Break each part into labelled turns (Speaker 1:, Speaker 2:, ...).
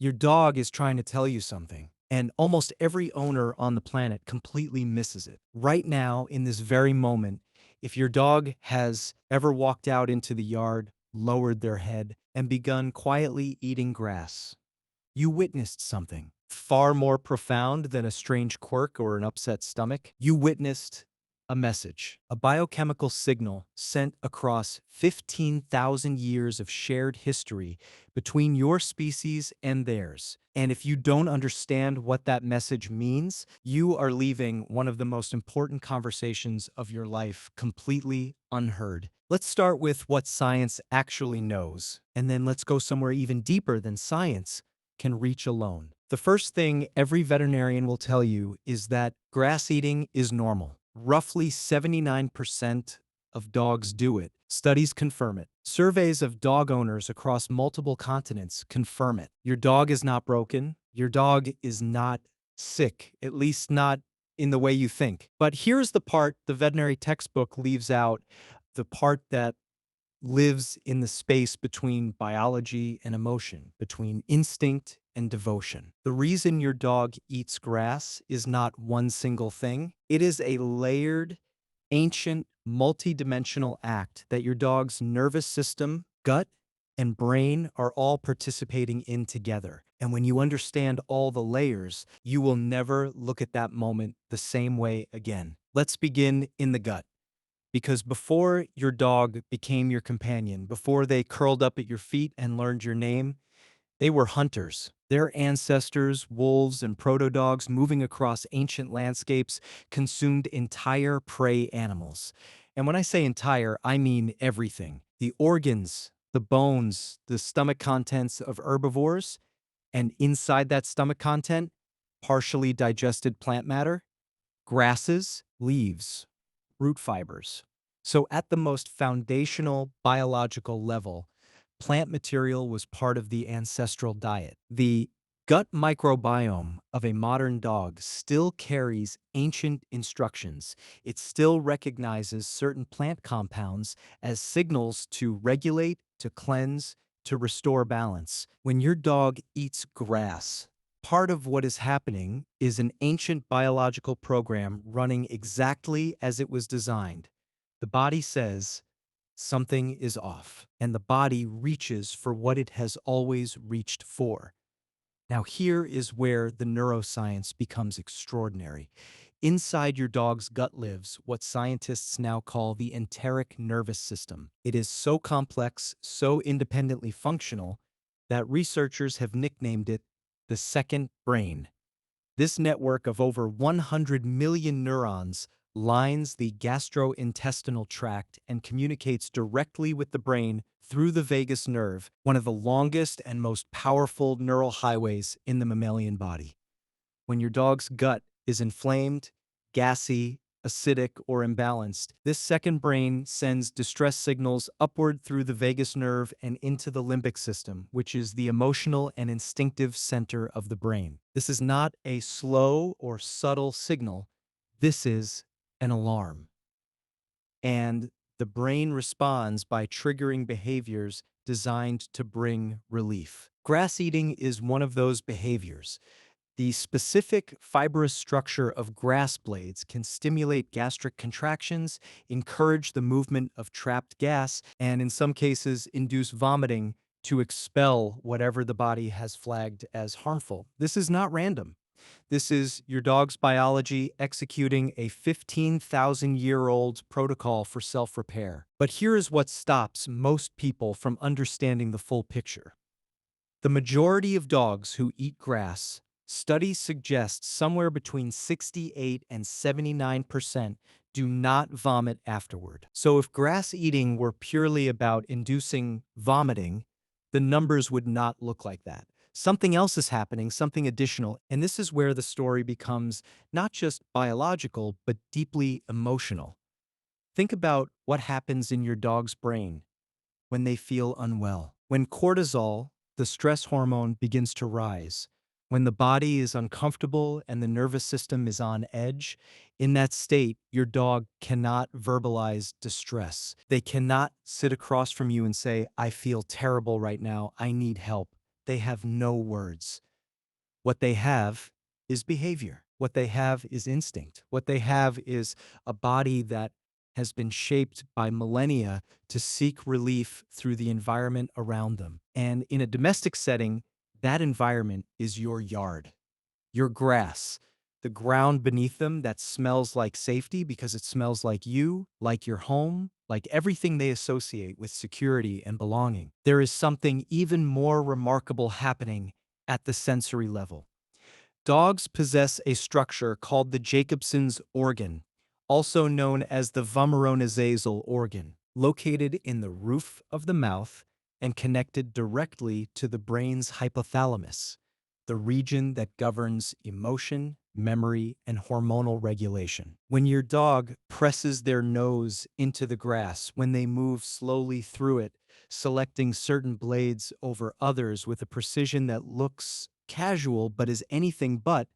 Speaker 1: Your dog is trying to tell you something, and almost every owner on the planet completely misses it. Right now, in this very moment, if your dog has ever walked out into the yard, lowered their head, and begun quietly eating grass, you witnessed something far more profound than a strange quirk or an upset stomach. You witnessed a message, a biochemical signal sent across 15,000 years of shared history between your species and theirs. And if you don't understand what that message means, you are leaving one of the most important conversations of your life completely unheard. Let's start with what science actually knows, and then let's go somewhere even deeper than science can reach alone. The first thing every veterinarian will tell you is that grass eating is normal. Roughly 79% of dogs do it. Studies confirm it. Surveys of dog owners across multiple continents confirm it. Your dog is not broken. Your dog is not sick, at least not in the way you think. But here's the part the veterinary textbook leaves out, the part that lives in the space between biology and emotion, between instinct and devotion. The reason your dog eats grass is not one single thing. It is a layered, ancient, multidimensional act that your dog's nervous system, gut, and brain are all participating in together. And when you understand all the layers, you will never look at that moment the same way again. Let's begin in the gut. Because before your dog became your companion, before they curled up at your feet and learned your name, they were hunters. Their ancestors, wolves and proto-dogs moving across ancient landscapes, consumed entire prey animals. And when I say entire, I mean everything. The organs, the bones, the stomach contents of herbivores, and inside that stomach content, partially digested plant matter, grasses, leaves, root fibers. So, at the most foundational biological level, plant material was part of the ancestral diet. The gut microbiome of a modern dog still carries ancient instructions. It still recognizes certain plant compounds as signals to regulate, to cleanse, to restore balance. When your dog eats grass, part of what is happening is an ancient biological program running exactly as it was designed. The body says, something is off, and the body reaches for what it has always reached for. Now, here is where the neuroscience becomes extraordinary. Inside your dog's gut lives what scientists now call the enteric nervous system. It is so complex, so independently functional, that researchers have nicknamed it the second brain. This network of over 100 million neurons lines the gastrointestinal tract and communicates directly with the brain through the vagus nerve, one of the longest and most powerful neural highways in the mammalian body. When your dog's gut is inflamed, gassy, acidic, or imbalanced, this second brain sends distress signals upward through the vagus nerve and into the limbic system, which is the emotional and instinctive center of the brain. This is not a slow or subtle signal. This is an alarm. And the brain responds by triggering behaviors designed to bring relief. Grass eating is one of those behaviors. The specific fibrous structure of grass blades can stimulate gastric contractions, encourage the movement of trapped gas, and in some cases induce vomiting to expel whatever the body has flagged as harmful. This is not random. This is your dog's biology executing a 15,000-year-old protocol for self-repair. But here is what stops most people from understanding the full picture. The majority of dogs who eat grass, studies suggest somewhere between 68 and 79% do not vomit afterward. So if grass eating were purely about inducing vomiting, the numbers would not look like that. Something else is happening, something additional, and this is where the story becomes not just biological, but deeply emotional. Think about what happens in your dog's brain when they feel unwell. When cortisol, the stress hormone, begins to rise, when the body is uncomfortable and the nervous system is on edge, in that state, your dog cannot verbalize distress. They cannot sit across from you and say, I feel terrible right now, I need help. they have no words. What they have is behavior. What they have is instinct. What they have is a body that has been shaped by millennia to seek relief through the environment around them. And in a domestic setting, that environment is your yard, your grass, the ground beneath them that smells like safety because it smells like you, like your home, like everything they associate with security and belonging. There is something even more remarkable happening at the sensory level. Dogs possess a structure called the Jacobson's organ, also known as the vomeronasal organ, located in the roof of the mouth and connected directly to the brain's hypothalamus, the region that governs emotion, memory, and hormonal regulation. When your dog presses their nose into the grass, when they move slowly through it, selecting certain blades over others with a precision that looks casual but is anything but,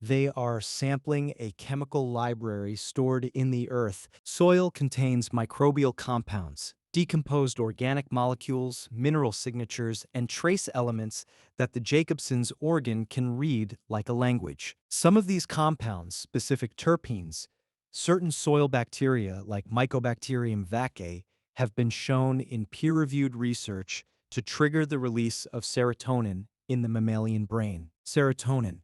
Speaker 1: they are sampling a chemical library stored in the earth. Soil contains microbial compounds, decomposed organic molecules, mineral signatures, and trace elements that the Jacobson's organ can read like a language. Some of these compounds, specific terpenes, certain soil bacteria like Mycobacterium vaccae, have been shown in peer-reviewed research to trigger the release of serotonin in the mammalian brain. Serotonin,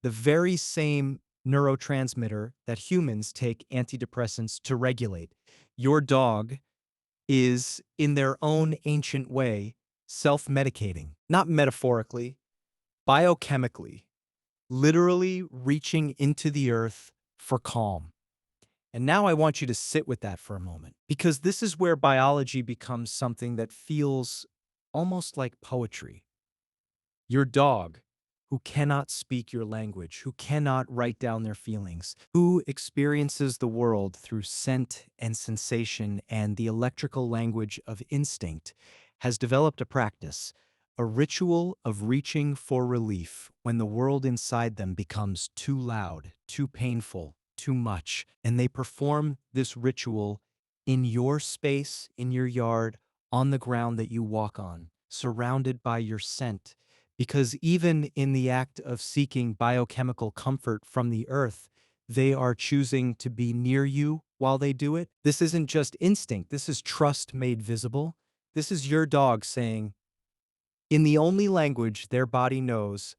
Speaker 1: the very same neurotransmitter that humans take antidepressants to regulate. Your dog is, in their own ancient way, self-medicating, not metaphorically, biochemically, literally reaching into the earth for calm. And now I want you to sit with that for a moment, because this is where biology becomes something that feels almost like poetry. Your dog, who cannot speak your language, who cannot write down their feelings, who experiences the world through scent and sensation and the electrical language of instinct, has developed a practice, a ritual of reaching for relief when the world inside them becomes too loud, too painful, too much, and they perform this ritual in your space, in your yard, on the ground that you walk on, surrounded by your scent, because even in the act of seeking biochemical comfort from the earth, they are choosing to be near you while they do it. This isn't just instinct, this is trust made visible. This is your dog saying, in the only language their body knows,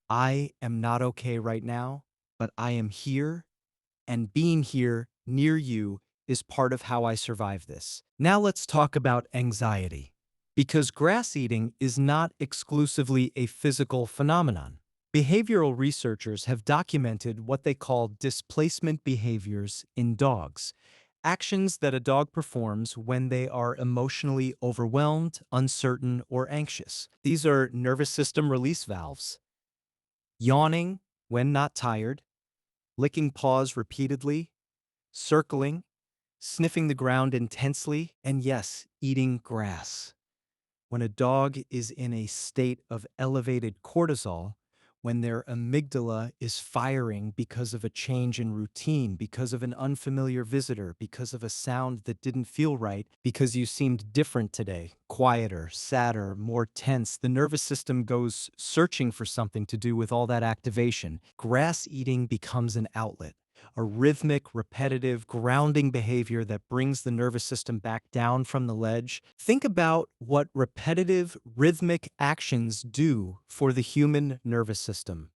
Speaker 1: I am not okay right now, but I am here, and being here near you is part of how I survive this. Now let's talk about anxiety. Because grass eating is not exclusively a physical phenomenon. Behavioral researchers have documented what they call displacement behaviors in dogs, actions that a dog performs when they are emotionally overwhelmed, uncertain, or anxious. These are nervous system release valves, yawning when not tired, licking paws repeatedly, circling, sniffing the ground intensely, and yes, eating grass. When a dog is in a state of elevated cortisol, when their amygdala is firing because of a change in routine, because of an unfamiliar visitor, because of a sound that didn't feel right, because you seemed different today, quieter, sadder, more tense, the nervous system goes searching for something to do with all that activation. Grass eating becomes an outlet, a rhythmic, repetitive, grounding behavior that brings the nervous system back down from the ledge. Think about what repetitive, rhythmic actions do for the human nervous system.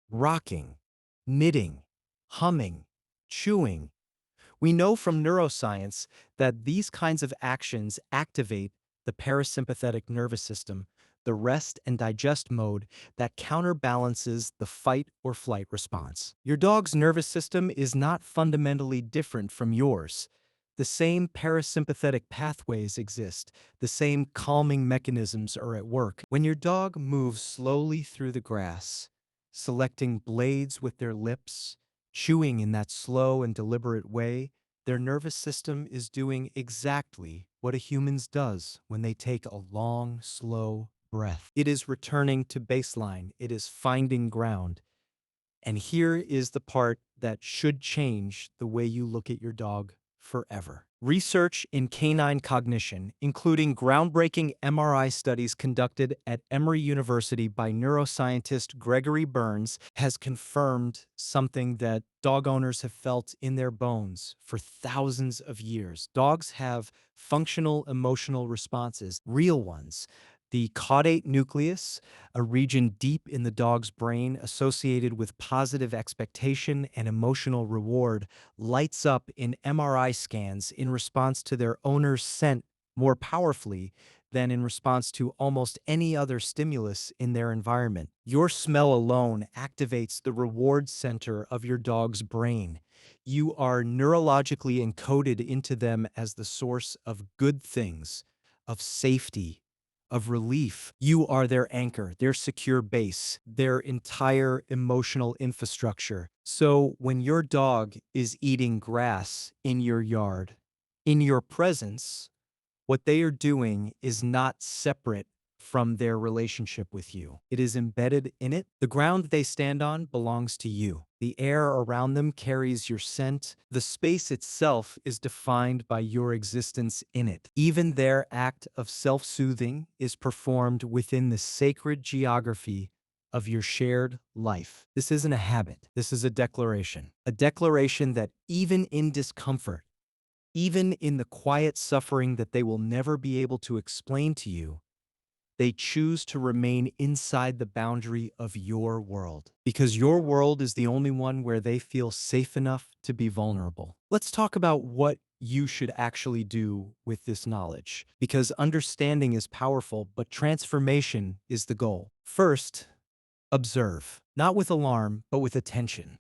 Speaker 1: Rocking, knitting, humming, chewing. We know from neuroscience that these kinds of actions activate the parasympathetic nervous system, the rest and digest mode that counterbalances the fight or flight response. Your dog's nervous system is not fundamentally different from yours. The same parasympathetic pathways exist, the same calming mechanisms are at work. When your dog moves slowly through the grass, selecting blades with their lips, chewing in that slow and deliberate way, their nervous system is doing exactly what a human's does when they take a long, slow breath. It is returning to baseline. It is finding ground. And here is the part that should change the way you look at your dog forever. Research in canine cognition, including groundbreaking MRI studies conducted at Emory University by neuroscientist Gregory Burns, has confirmed something that dog owners have felt in their bones for thousands of years. Dogs have functional emotional responses, real ones. The caudate nucleus, a region deep in the dog's brain associated with positive expectation and emotional reward, lights up in MRI scans in response to their owner's scent more powerfully than in response to almost any other stimulus in their environment. Your smell alone activates the reward center of your dog's brain. You are neurologically encoded into them as the source of good things, of safety, of relief. You are their anchor, their secure base, their entire emotional infrastructure. So when your dog is eating grass in your yard, in your presence, what they are doing is not separate from their relationship with you. It is embedded in it. The ground they stand on belongs to you. The air around them carries your scent. The space itself is defined by your existence in it. Even their act of self-soothing is performed within the sacred geography of your shared life. This isn't a habit. This is a declaration. A declaration that even in discomfort, even in the quiet suffering that they will never be able to explain to you, they choose to remain inside the boundary of your world. Because your world is the only one where they feel safe enough to be vulnerable. Let's talk about what you should actually do with this knowledge. Because understanding is powerful, but transformation is the goal. First, observe. Not with alarm, but with attention.